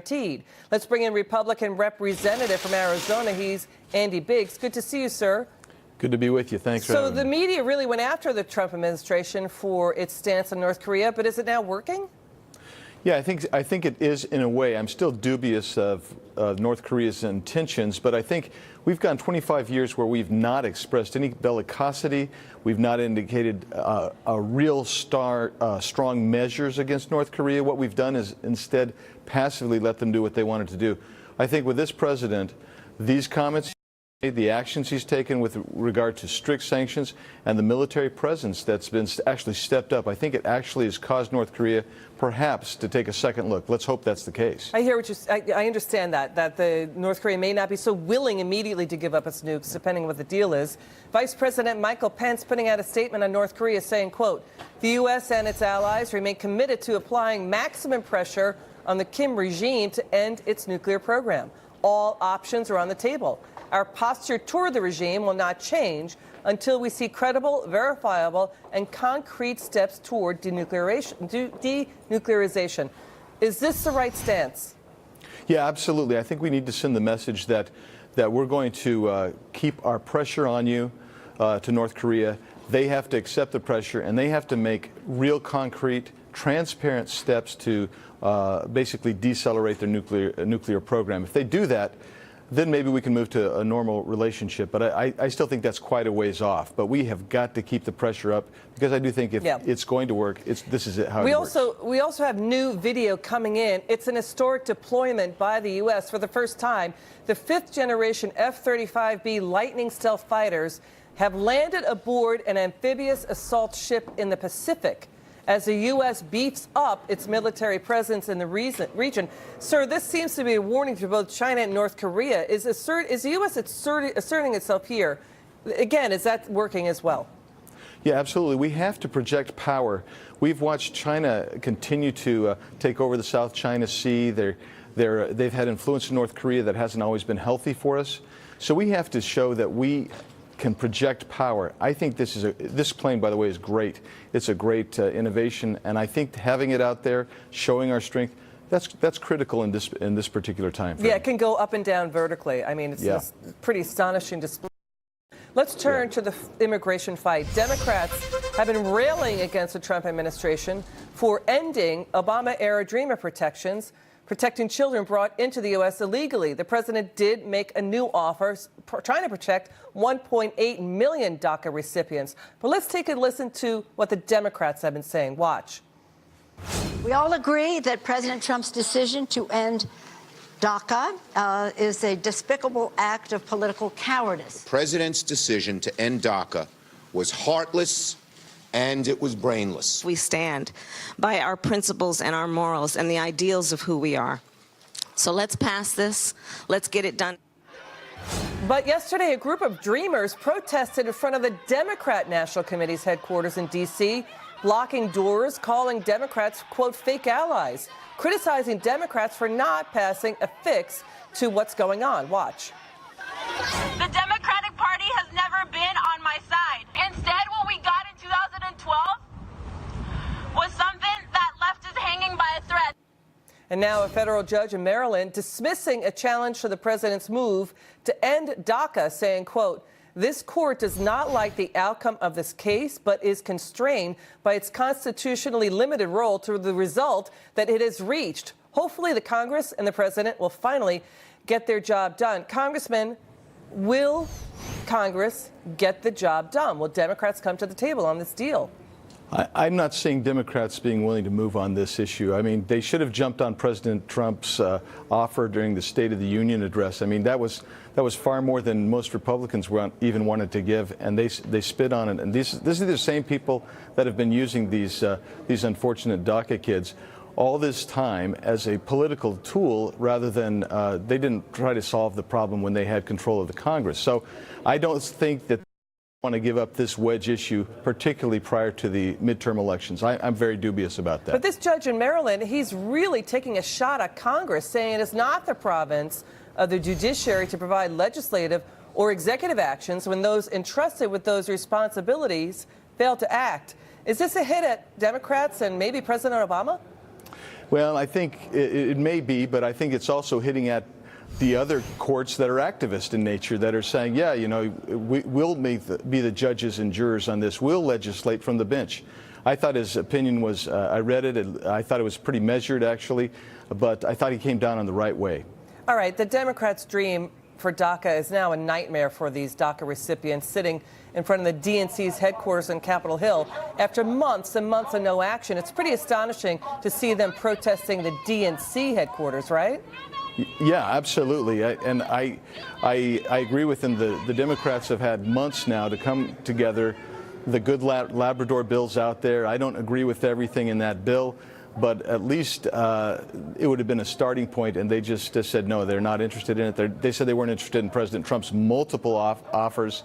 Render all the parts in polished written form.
guaranteed. Let's bring in Republican representative from Arizona. He's Andy Biggs. Good to see you, sir. Good to be with you. Thanks for having me. So the media really went after the Trump administration for its stance on North Korea, but is it now working? Yeah, I think it is in a way. I'm still dubious of North Korea's intentions, but I think we've gone 25 years where we've not expressed any bellicosity. We've not indicated a real strong measures against North Korea. What we've done is instead passively let them do what they wanted to do. I think with this president, these comments, the actions he's taken with regard to strict sanctions and the military presence that's been actually stepped up, I think it actually has caused North Korea perhaps to take a second look. Let's hope that's the case. I hear what I understand that the North Korea may not be so willing immediately to give up its nukes, depending on what the deal is. Vice President Michael Pence putting out a statement on North Korea saying, quote, the U.S. and its allies remain committed to applying maximum pressure on the Kim regime to end its nuclear program. All options are on the table. Our posture toward the regime will not change until we see credible, verifiable, and concrete steps toward denuclearization. Is this the right stance? Yeah, absolutely. I think we need to send the message that we're going to keep our pressure on you, to North Korea. They have to accept the pressure, and they have to make real, concrete, transparent steps to basically decelerate their nuclear program. If they do that, then maybe we can move to a normal relationship. But I still think that's quite a ways off. But we have got to keep the pressure up, because I do think if it's going to work, this is how it works. We also have new video coming in. It's an historic deployment by the U.S. for the first time. The fifth-generation F-35B Lightning stealth fighters have landed aboard an amphibious assault ship in the Pacific as the U.S. beefs up its military presence in the region. Sir, this seems to be a warning to both China and North Korea. Is the U.S. asserting itself here? Again, is that working as well? Yeah, absolutely. We have to project power. We've watched China continue to take over the South China Sea. They've had influence in North Korea that hasn't always been healthy for us. So we have to show that we can project power. I think this plane, by the way, is great. It's a great innovation, and I think having it out there, showing our strength, that's critical in this particular time frame. Yeah, it can go up and down vertically. I mean, it's a pretty astonishing display. Let's turn to the immigration fight. Democrats have been railing against the Trump administration for ending Obama-era DREAMer protections, protecting children brought into the U.S. illegally. The president did make a new offer trying to protect 1.8 million DACA recipients. But let's take a listen to what the Democrats have been saying. Watch. We all agree that President Trump's decision to end DACA is a despicable act of political cowardice. The president's decision to end DACA was heartless, and it was brainless. We stand by our principles and our morals and the ideals of who we are. So let's pass this. Let's get it done. But yesterday, a group of dreamers protested in front of the Democrat National Committee's headquarters in D.C., blocking doors, calling Democrats, quote, fake allies, criticizing Democrats for not passing a fix to what's going on. Watch. The Democratic Party has never been on my side. Instead, what we got in 2012 was something that left us hanging by a thread. And now a federal judge in Maryland dismissing a challenge to the president's move to end DACA, saying, quote, this court does not like the outcome of this case, but is constrained by its constitutionally limited role to the result that it has reached. Hopefully the Congress and the president will finally get their job done. Congressman, will Congress get the job done? Will Democrats come to the table on this deal? I'm not seeing Democrats being willing to move on this issue. I mean, they should have jumped on President Trump's offer during the State of the Union address. I mean, that was far more than most Republicans even wanted to give, and they spit on it. And these are the same people that have been using these unfortunate DACA kids all this time as a political tool, rather than they didn't try to solve the problem when they had control of the Congress. So I don't think that want to give up this wedge issue, particularly prior to the midterm elections. I'm very dubious about that. But this judge in Maryland, he's really taking a shot at Congress, saying it is not the province of the judiciary to provide legislative or executive actions when those entrusted with those responsibilities fail to act. Is this a hit at Democrats and maybe President Obama? Well, I think it may be, but I think it's also hitting at the other courts that are activist in nature, that are saying, yeah, you know, we'll be the judges and jurors on this. We'll legislate from the bench. I thought his opinion was, I read it, and I thought it was pretty measured, actually, but I thought he came down on the right way. All right, the Democrats' dream for DACA is now a nightmare for these DACA recipients sitting in front of the DNC's headquarters on Capitol Hill after months and months of no action. It's pretty astonishing to see them protesting the DNC headquarters, right? Yeah, absolutely. I agree with him. The Democrats have had months now to come together. The good Labrador bill's out there. I don't agree with everything in that bill, but at least it would have been a starting point, and they just said no, they're not interested in it. They said they weren't interested in President Trump's multiple offers,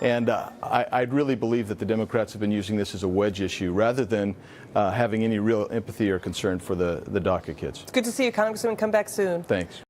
and I really believe that the Democrats have been using this as a wedge issue rather than having any real empathy or concern for the DACA kids. It's good to see you, Congressman. Come back soon. Thanks.